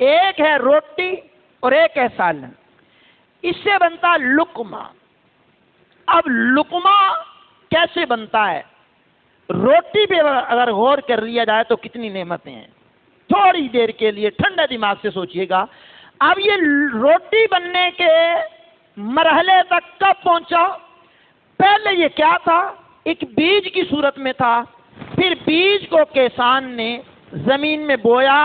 ایک ہے روٹی اور ایک ہے سالن، اس سے بنتا لقمہ۔ اب لقمہ کیسے بنتا ہے؟ روٹی پہ اگر غور کر لیا جائے تو کتنی نعمتیں ہیں، تھوڑی دیر کے لیے ٹھنڈے دماغ سے سوچئے گا۔ اب یہ روٹی بننے کے مرحلے تک کب پہنچا؟ پہلے یہ کیا تھا؟ ایک بیج کی صورت میں تھا، پھر بیج کو کسان نے زمین میں بویا،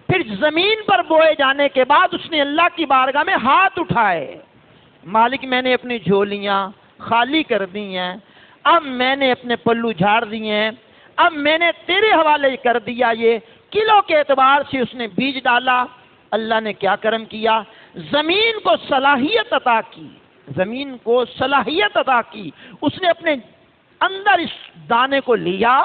پھر زمین پر بوئے جانے کے بعد اس نے اللہ کی بارگاہ میں ہاتھ اٹھائے، مالک میں نے اپنی جھولیاں خالی کر دی ہیں، اب میں نے اپنے پلو جھاڑ دیے ہیں، اب میں نے تیرے حوالے کر دیا۔ یہ کلو کے اعتبار سے اس نے بیج ڈالا۔ اللہ نے کیا کرم کیا؟ زمین کو صلاحیت عطا کی، زمین کو صلاحیت عطا کی۔ اس نے اپنے اندر اس دانے کو لیا۔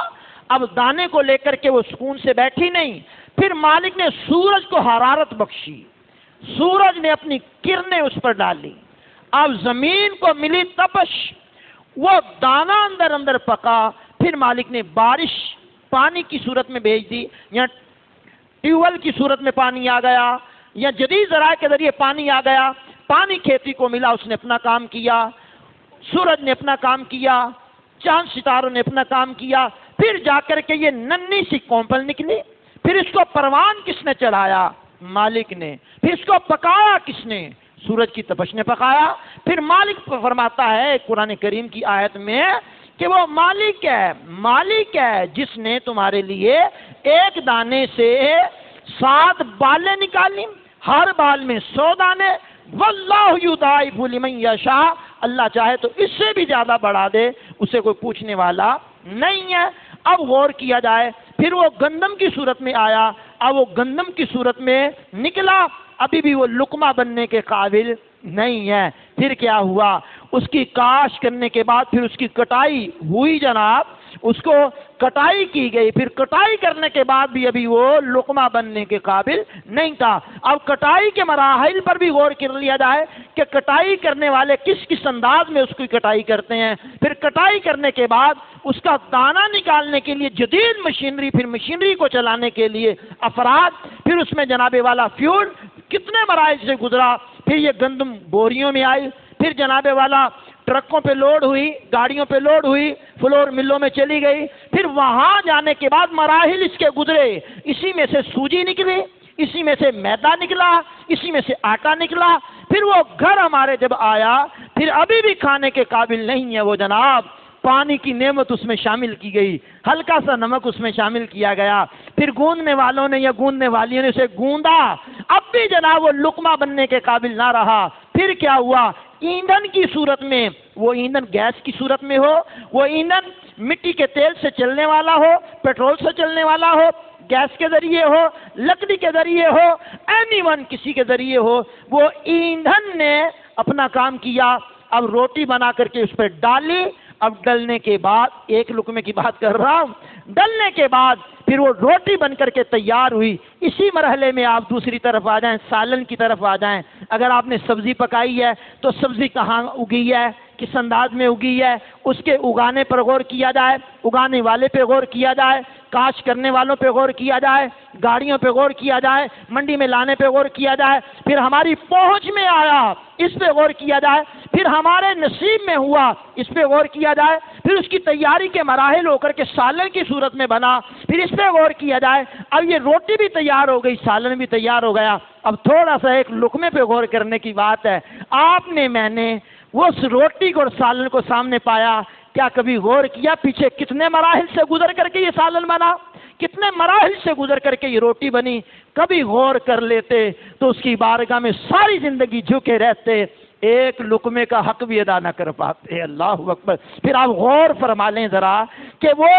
اب دانے کو لے کر کے وہ سکون سے بیٹھی نہیں، پھر مالک نے سورج کو حرارت بخشی، سورج نے اپنی کرنیں اس پر ڈالی، اب زمین کو ملی تپش، وہ دانا اندر اندر پکا، پھر مالک نے بارش پانی کی صورت میں بھیج دی، یا ٹیوبل کی صورت میں پانی آ گیا، یا جدید ذرائع کے ذریعے پانی آ گیا، پانی کھیتی کو ملا، اس نے اپنا کام کیا، سورج نے اپنا کام کیا، چاند ستاروں نے اپنا کام کیا، پھر جا کر کے یہ ننھی سی کومپل نکلی، پھر اس کو پروان کس نے چڑھایا؟ مالک نے۔ پھر اس کو پکایا کس نے؟ سورج کی تپش نے پکایا۔ پھر مالک فرماتا ہے قرآن کریم کی آیت میں کہ وہ مالک ہے جس نے تمہارے لیے ایک دانے سے 7 بالیں نکالی، ہر بال میں 100 دانے، واللہ یضاعف لمن یشاء، اللہ چاہے تو اس سے بھی زیادہ بڑھا دے، اسے کوئی پوچھنے والا نہیں ہے۔ اب غور کیا جائے، پھر وہ گندم کی صورت میں آیا، اب وہ گندم کی صورت میں نکلا، ابھی بھی وہ لقمہ بننے کے قابل نہیں ہے۔ پھر کیا ہوا؟ اس کی کاشت کرنے کے بعد پھر اس کی کٹائی ہوئی جناب، اس کو کٹائی کی گئی، پھر کٹائی کرنے کے بعد بھی ابھی وہ لقمہ بننے کے قابل نہیں تھا۔ اب کٹائی کے مراحل پر بھی غور کر لیا جائے کہ کٹائی کرنے والے کس انداز میں اس کی کٹائی کرتے ہیں، پھر کٹائی کرنے کے بعد اس کا دانہ نکالنے کے لیے جدید مشینری، پھر مشینری کو چلانے کے لیے افراد، پھر اس میں جناب والا فیول، کتنے مراحل سے گزرا، پھر یہ گندم بوریوں میں آئی، پھر جناب والا ٹرکوں پہ لوڈ ہوئی، گاڑیوں پہ لوڈ ہوئی، فلور ملوں میں چلی گئی، پھر وہاں جانے کے بعد مراحل اس کے گزرے، اسی میں سے سوجی نکلی، اسی میں سے میدا نکلا، اسی میں سے آٹا نکلا، پھر وہ گھر ہمارے جب آیا، پھر ابھی بھی کھانے کے قابل نہیں ہے وہ جناب، پانی کی نعمت اس میں شامل کی گئی، ہلکا سا نمک اس میں شامل کیا گیا، پھر گوندنے والوں نے یا گوندنے والیوں نے اسے گوندا، اب بھی جناب وہ لقمہ بننے کے قابل نہ رہا۔ پھر کیا ہوا؟ ایندھن کی صورت میں، وہ ایندھن گیس کی صورت میں ہو، وہ ایندھن مٹی کے تیل سے چلنے والا ہو، پیٹرول سے چلنے والا ہو، گیس کے ذریعے ہو، لکڑی کے ذریعے ہو، اینی ون کسی کے ذریعے ہو، وہ ایندھن نے اپنا کام کیا۔ اب روٹی بنا کر کے اس پہ ڈالی، اب ڈلنے کے بعد، ایک لقمے کی بات کر رہا ہوں، ڈلنے کے بعد پھر وہ روٹی بن کر کے تیار ہوئی۔ اسی مرحلے میں آپ دوسری طرف آ جائیں، سالن کی طرف آ جائیں۔ اگر آپ نے سبزی پکائی ہے تو سبزی کہاں اگی ہے، کس انداز میں اگی ہے، اس کے اگانے پر غور کیا جائے، اگانے والے پہ غور کیا جائے، کاشت کرنے والوں پہ غور کیا جائے، گاڑیوں پہ غور کیا جائے، منڈی میں لانے پہ غور کیا جائے، پھر ہماری پہنچ میں آیا اس پہ غور کیا جائے، پھر ہمارے نصیب میں ہوا اس پہ غور کیا جائے، پھر اس کی تیاری کے مراحل ہو کر کے سالن کی صورت میں بنا، پھر اس پہ غور کیا جائے۔ اب یہ روٹی بھی تیار ہو گئی، سالن بھی تیار ہو گیا، اب تھوڑا سا ایک لقمے پہ غور کرنے کی بات ہے۔ آپ نے، میں نے وہ اس روٹی کو اور سالن کو سامنے پایا، کیا کبھی غور کیا پیچھے کتنے مراحل سے گزر کر کے یہ سالن بنا، کتنے مراحل سے گزر کر کے یہ روٹی بنی؟ کبھی غور کر لیتے تو اس کی بارگاہ میں ساری زندگی جھکے رہتے، ایک لقمے کا حق بھی ادا نہ کر پاتے۔ اللہ اکبر۔ پھر آپ غور فرما لیں ذرا کہ وہ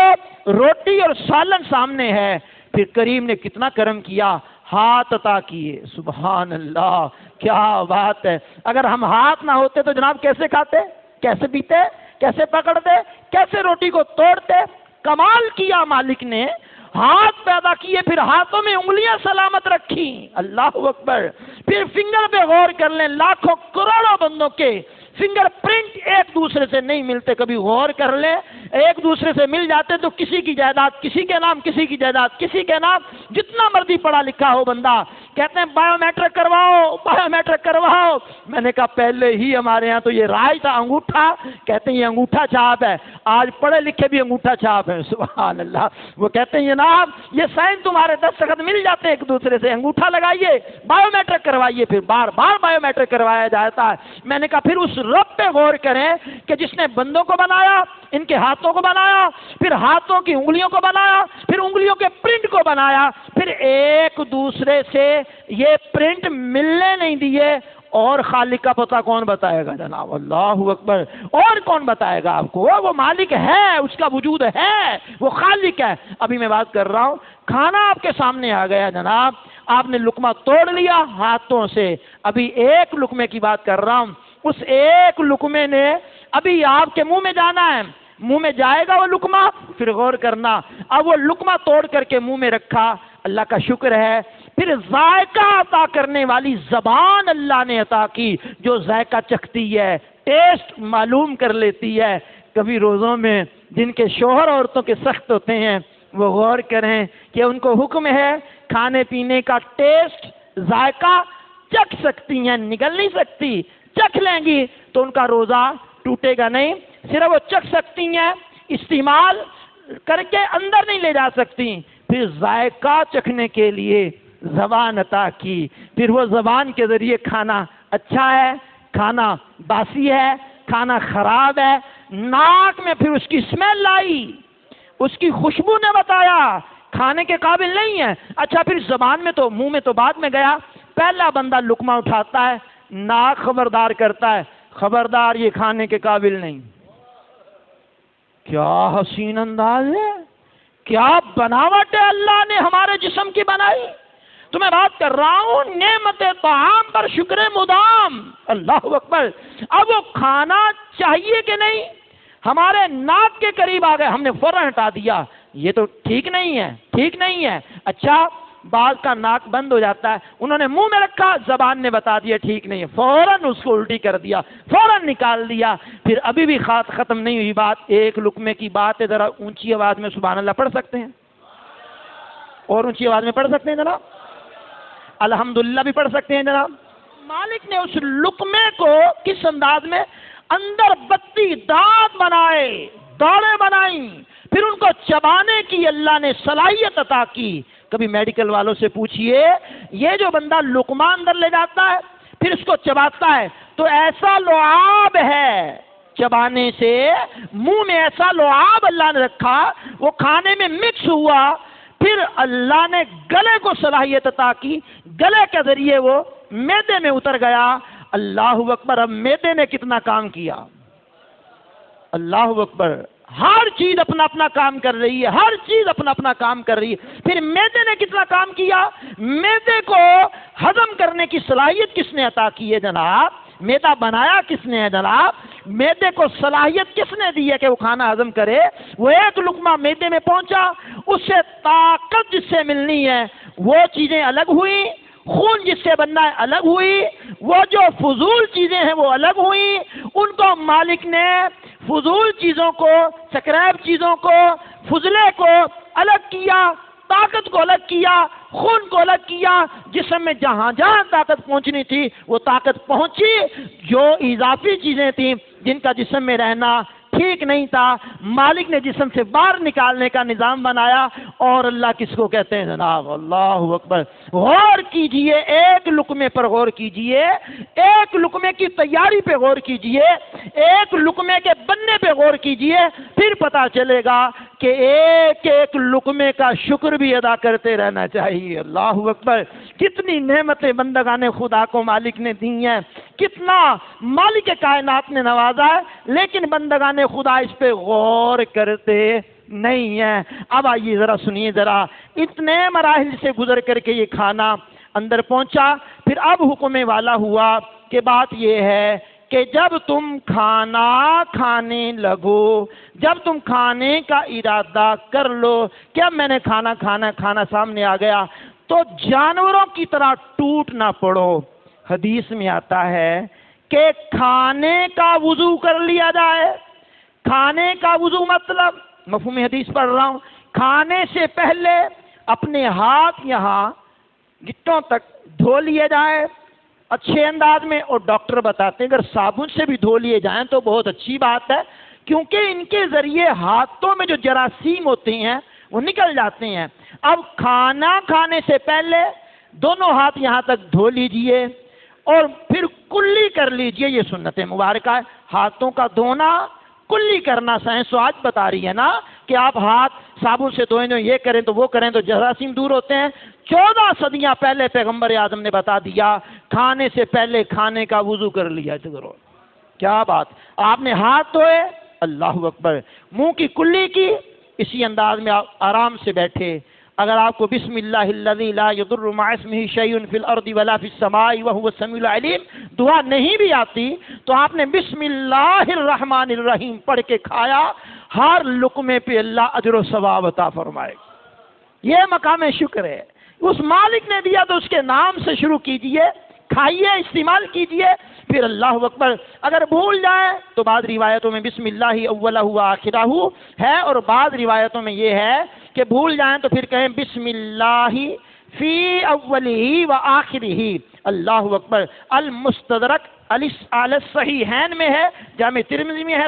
روٹی اور سالن سامنے ہے، پھر کریم نے کتنا کرم کیا، ہاتھ عطا کیے۔ سبحان اللہ، کیا بات ہے۔ اگر ہم ہاتھ نہ ہوتے تو جناب کیسے کھاتے، کیسے پیتے، کیسے پکڑتے، کیسے روٹی کو توڑتے؟ کمال کیا مالک نے، ہاتھ پیدا کیے، پھر ہاتھوں میں انگلیاں سلامت رکھی۔ اللہ اکبر۔ پھر فنگر پہ غور کر لیں، لاکھوں کروڑوں بندوں کے فنگر پرنٹ ایک دوسرے سے نہیں ملتے. کبھی غور کر لیں, ایک دوسرے سے مل جاتے تو کسی کی جائیداد کسی کے نام, کسی کی جائیداد کسی کے نام, جتنا مرضی پڑھا لکھا ہو بندہ, کہتے ہیں بایو میٹرک کرواؤ, بایو میٹرک کرواؤ. میں نے کہا پہلے ہی ہمارے ہاں تو یہ رائج تھا انگوٹھا, کہتے ہیں یہ انگوٹھا چھاپ ہے. آج پڑھے لکھے بھی انگوٹھا چھاپ ہے, سبحان اللہ. وہ کہتے ہیں جناب یہ سائن تمہارے دستخط مل جاتے ہیں ایک دوسرے سے, انگوٹھا لگائیے, بایو میٹرک کروائیے. پھر بار بار بایو میٹرک کروایا جاتا ہے. میں نے کہا پھر اس رب پہ غور کریں کہ جس نے بندوں کو بنایا, ان کے ہاتھوں کو بنایا, پھر ہاتھوں کی انگلیوں کو بنایا, پھر انگلیوں کے پرنٹ کو بنایا, پھر ایک دوسرے سے یہ پرنٹ ملنے نہیں دیے. اور خالق کا پتہ کون بتائے گا جناب؟ اللہ اکبر. اور کون بتائے گا آپ کو؟ وہ مالک ہے, اس کا وجود ہے, وہ خالق ہے. ابھی میں بات کر رہا ہوں, کھانا آپ کے سامنے آ گیا جناب, آپ نے لقمہ توڑ لیا ہاتھوں سے. ابھی ایک لقمے کی بات کر رہا ہوں, اس ایک لقمے نے ابھی آپ کے منہ میں جانا ہے, منہ میں جائے گا وہ لقمہ. پھر غور کرنا, اب وہ لقمہ توڑ کر کے منہ میں رکھا, اللہ کا شکر ہے. پھر ذائقہ عطا کرنے والی زبان اللہ نے عطا کی, جو ذائقہ چکھتی ہے, ٹیسٹ معلوم کر لیتی ہے. کبھی روزوں میں جن کے شوہر عورتوں کے سخت ہوتے ہیں وہ غور کریں کہ ان کو حکم ہے کھانے پینے کا ٹیسٹ, ذائقہ چکھ سکتی ہیں, نگل نہیں سکتی. چکھ لیں گی تو ان کا روزہ ٹوٹے گا نہیں. صرف وہ چکھ سکتی ہیں, استعمال کر کے اندر نہیں لے جا سکتی. پھر ذائقہ چکھنے کے لیے زبان عطا کی. پھر وہ زبان کے ذریعے کھانا اچھا ہے, کھانا باسی ہے, کھانا خراب ہے. ناک میں پھر اس کی اسمیل آئی, اس کی خوشبو نے بتایا کھانے کے قابل نہیں ہے. اچھا پھر زبان میں تو, منہ میں تو بعد میں گیا. پہلا بندہ لقمہ اٹھاتا ہے, ناک خبردار کرتا ہے, خبردار یہ کھانے کے قابل نہیں. کیا حسین انداز ہے, کیا بناوٹ ہے اللہ نے ہمارے جسم کی بنائی. تو میں بات کر رہا ہوں نعمت طعام پر شکر مدام. اللہ اکبر. اب وہ کھانا چاہیے کہ نہیں, ہمارے ناک کے قریب آ گئے, ہم نے فوراً ہٹا دیا, یہ تو ٹھیک نہیں ہے, ٹھیک نہیں ہے. اچھا بعض کا ناک بند ہو جاتا ہے, انہوں نے منہ میں رکھا, زبان نے بتا دیا ٹھیک نہیں ہے, فوراً اس کو الٹی کر دیا, فوراً نکال دیا. پھر ابھی بھی ختم نہیں ہوئی بات, ایک لقمے کی بات ہے. ذرا اونچی آواز میں سبحان اللہ پڑھ سکتے ہیں, اور اونچی آواز میں پڑھ سکتے ہیں جناب, الحمدللہ بھی پڑھ سکتے ہیں جناب. مالک نے اس لقمے کو کس انداز میں, اندر بتی دانت بنائے, داڑیں بنائیں, پھر ان کو چبانے کی اللہ نے صلاحیت عطا کی. کبھی میڈیکل والوں سے پوچھئے, یہ جو بندہ لقمہ اندر لے جاتا ہے پھر اس کو چباتا ہے تو ایسا لعاب ہے, چبانے سے منہ میں ایسا لعاب اللہ نے رکھا, وہ کھانے میں مکس ہوا. پھر اللہ نے گلے کو صلاحیت عطا کی, گلے کے ذریعے وہ معدے میں اتر گیا. اللہ اکبر. اب معدے نے کتنا کام کیا, اللہ اکبر. ہر چیز اپنا اپنا کام کر رہی ہے, ہر چیز اپنا اپنا کام کر رہی ہے. پھر معدے نے کتنا کام کیا, معدے کو ہضم کرنے کی صلاحیت کس نے عطا کی ہے جناب, معدہ بنایا کس نے ہے جناب, معدے کو صلاحیت کس نے دی ہے کہ وہ کھانا ہضم کرے. وہ ایک لقمہ معدے میں پہنچا, اس سے طاقت جس سے ملنی ہے وہ چیزیں الگ ہوئی, خون جس سے بننا ہے الگ ہوئی, وہ جو فضول چیزیں ہیں وہ الگ ہوئی. ان کو مالک نے فضول چیزوں کو, سکریپ چیزوں کو, فضلے کو الگ کیا, طاقت کو الگ کیا, خون کو الگ کیا. جسم میں جہاں جہاں طاقت پہنچنی تھی وہ طاقت پہنچی. جو اضافی چیزیں تھیں جن کا جسم میں رہنا ٹھیک نہیں تھا, مالک نے جسم سے باہر نکالنے کا نظام بنایا. اور اللہ کس کو کہتے ہیں جناب, اللہ اکبر. غور کیجئے, ایک لقمے پر غور کیجئے, ایک لقمے کی تیاری پہ غور کیجئے, ایک لقمے کے بننے پہ غور کیجئے, پھر پتا چلے گا کہ ایک ایک لقمے کا شکر بھی ادا کرتے رہنا چاہیے. اللہ اکبر. کتنی نعمتیں بندگان خدا کو مالک نے دی ہیں, کتنا مالک کائنات نے نوازا ہے, لیکن بندگان خدا اس پہ غور کرتے نہیں ہیں. اب آئیے ذرا سنیے, ذرا اتنے مراحل سے گزر کر کے یہ کھانا اندر پہنچا. پھر اب حکم والا ہوا کہ بات یہ ہے کہ جب تم کھانا کھانے لگو, جب تم کھانے کا ارادہ کر لو کہ اب میں نے کھانا سامنے آ گیا, تو جانوروں کی طرح ٹوٹ نہ پڑو. حدیث میں آتا ہے کہ کھانے کا وضو کر لیا جائے. کھانے کا وضو مطلب مفہوم حدیث پڑھ رہا ہوں، کھانے سے پہلے اپنے ہاتھ یہاں گٹوں تک دھو لیے جائے اچھے انداز میں، اور ڈاکٹر بتاتے ہیں اگر صابن سے بھی دھو لیے جائیں تو بہت اچھی بات ہے، کیونکہ ان کے ذریعے ہاتھوں میں جو جراثیم ہوتے ہیں وہ نکل جاتے ہیں. اب کھانا کھانے سے پہلے دونوں ہاتھ یہاں تک دھو لیجئے اور پھر کلی کر لیجئے. یہ سنت مبارکہ ہے. ہاتھوں کا دھونا کلی کرنا سائنس آج بتا رہی ہے نا کہ آپ ہاتھ صابن سے دھوئیں، جو یہ کریں تو وہ کریں تو جراثیم دور ہوتے ہیں. 14 صدیاں پہلے پیغمبر اعظم نے بتا دیا کھانے سے پہلے کھانے کا وضو کر لیا کرو. کیا بات، آپ نے ہاتھ دھوئے، اللہ اکبر، منہ کی کلی کی، اسی انداز میں آپ آرام سے بیٹھے. اگر آپ کو بسم اللہ الذی لا یضر مع اسمہ شیء فی الارض ولا فی السماء وہو السمیع العلیم دعا نہیں بھی آتی تو آپ نے بسم اللہ الرحمن الرحیم پڑھ کے کھایا، ہر لقمے پہ اللہ اجر و ثواب عطا فرمائے. یہ مقام شکر ہے. اس مالک نے دیا تو اس کے نام سے شروع کیجئے، کھائیے، استعمال کیجئے، پھر اللہ اکبر. اگر بھول جائے تو بعض روایتوں میں بسم اللہ اولہ و آخرہ ہے، اور بعض روایتوں میں یہ ہے کہ بھول جائیں تو پھر کہیں بسم اللہ فی اولہ و آخرہ. اللہ اکبر. المستدرک علی الصحیحین میں ہے، جامع ترمذی میں ہے،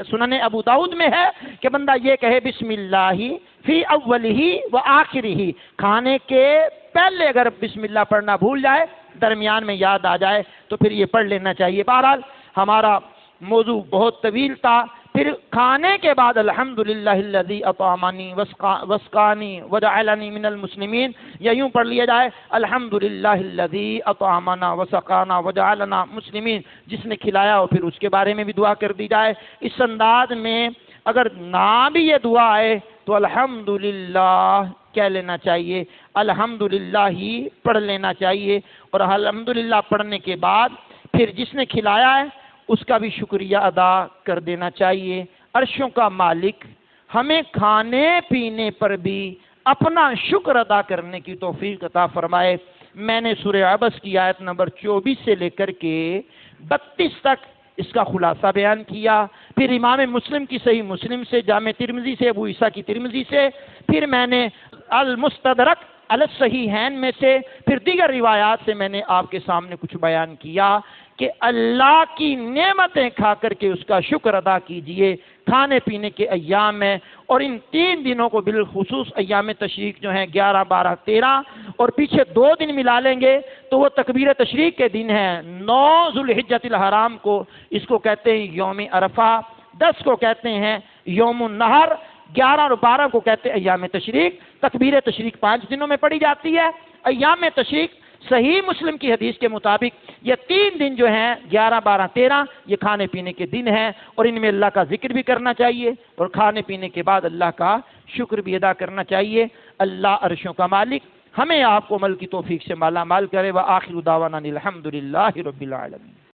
سنن ابو داؤد میں ہے کہ بندہ یہ کہے بسم اللہ فی اولہ و آخرہ. کھانے کے پہلے اگر بسم اللہ پڑھنا بھول جائے، درمیان میں یاد آ جائے تو پھر یہ پڑھ لینا چاہیے. بہرحال ہمارا موضوع بہت طویل تھا. پھر کھانے کے بعد الحمدللہ الذی اطعمنی وسقانی وجعلنی من المسلمین، یا یوں پڑھ لیا جائے الحمدللہ الذی اطعمنا وسقانا وجعلنا مسلمین. جس نے کھلایا ہو پھر اس کے بارے میں بھی دعا کر دی جائے. اس انداز میں اگر نہ بھی یہ دعا آئے تو الحمدللہ کہہ لینا چاہیے، الحمدللہ ہی پڑھ لینا چاہیے. اور الحمدللہ پڑھنے کے بعد پھر جس نے کھلایا ہے اس کا بھی شکریہ ادا کر دینا چاہیے. عرشوں کا مالک ہمیں کھانے پینے پر بھی اپنا شکر ادا کرنے کی توفیق عطا فرمائے. میں نے سورہ عبس کی آیت نمبر 24 سے لے کر کے 32 تک اس کا خلاصہ بیان کیا. پھر امام مسلم کی صحیح مسلم سے، جامع ترمذی سے، ابو عیسیٰ کی ترمذی سے، پھر میں نے المستدرک علی الصحیحین میں سے، پھر دیگر روایات سے میں نے آپ کے سامنے کچھ بیان کیا کہ اللہ کی نعمتیں کھا کر کے اس کا شکر ادا کیجئے کھانے پینے کے ایام میں. اور ان 3 دنوں کو بالخصوص ایام تشریق جو ہیں 11، 12، 13 اور پیچھے 2 دن ملا لیں گے تو وہ تکبیر تشریق کے دن ہیں. 9 ذوالحجۃ الحرام کو اس کو کہتے ہیں یوم عرفہ، 10 کو کہتے ہیں یوم النحر، 11 اور 12 کو کہتے ہیں ایام تشریق. تکبیر تشریق 5 دنوں میں پڑھی جاتی ہے. ایام تشریق صحیح مسلم کی حدیث کے مطابق یہ 3 دن جو ہیں 11، 12، 13 یہ کھانے پینے کے دن ہیں، اور ان میں اللہ کا ذکر بھی کرنا چاہیے اور کھانے پینے کے بعد اللہ کا شکر بھی ادا کرنا چاہیے. اللہ عرشوں کا مالک ہمیں آپ کو عمل کی توفیق سے مالا مال کرے. وآخر دعوانا الحمدللہ رب العالمین.